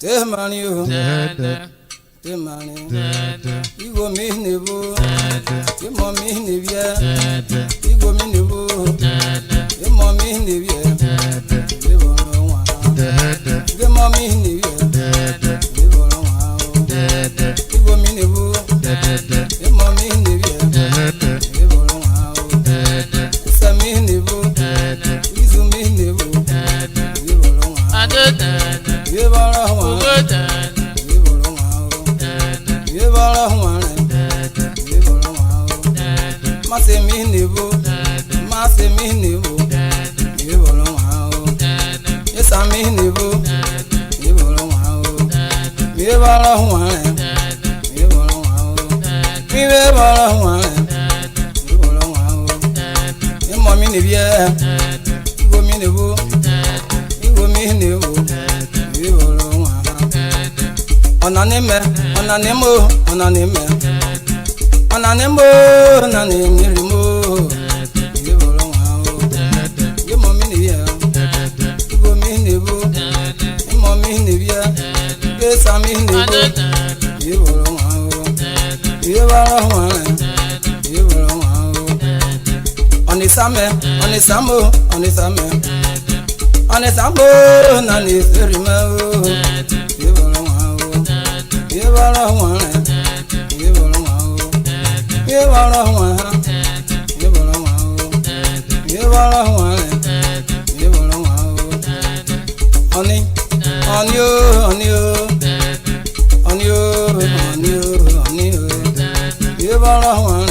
Temani o Temani Igo mi nevo Temo mi nevia Igo mi nevo Temo mi nevia Temo mi nevia Igo mi nevo Temo mi nevia Sami nevo Izu mi nevo Mase mi nevo, mase mi nevo, ye bolo wao. Yes I mi nevo, ye bolo wao. Ye bolo wao, ye bolo wao. Mi ye bolo wao, ye bolo wao. Ye mo mi nevia, go mi nevo, go mi nevo, ye bolo wao. Onaneme, onanemo, onaneme. Onanemo, onanemo, ye bolo wao. Ye mo mi nevia, go mi nevo, ye mo mi nevia, ye sa mi nevo, ye bolo wao. Ye bolo wao, ye bolo wao. Onisame, onisamo, onisame, onisamo, nani serima, ye bolo wao. Ye bolo wao, ye bolo wao. Ye bolo wao, ye bolo wao. Ye bolo wao, ye bolo wao. Oni, oni o, oni o, oni o, oni o, oni o. Ye bolo wao,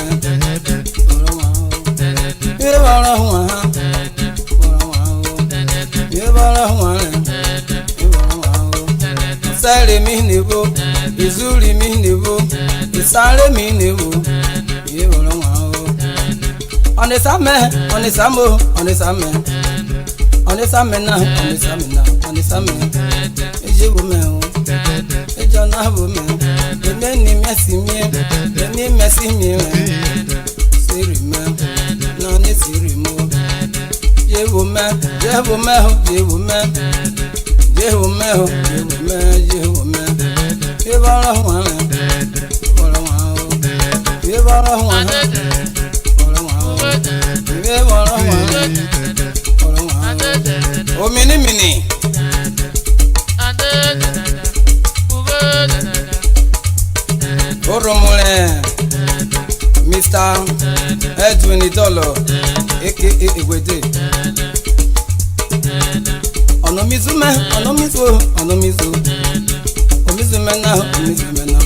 bolo wao. Ye bolo wao, bolo wao. Ye bolo wao, ye bolo wao. Sale mi nevo, izuli mi nevo, isale mi nevo. Ye bolo wao. Onisame, onisamo, onisame. Onisame na, onisame na, onisame. Eje wo me o. Eje na wo me. Ene ni mesi mi, ene mesi mi. Siri me, na ni siri mo. Ye wo me, ye wo me, ye wo me. Ye wo me, ye wo me, ye wo me. Ye bolo wao. Bolo wao. Ye bolo wao. O mini mini Oromole Mr. Edwin Idolo aka Igwede Onomizume Onomizu Onomizume na Onomizume na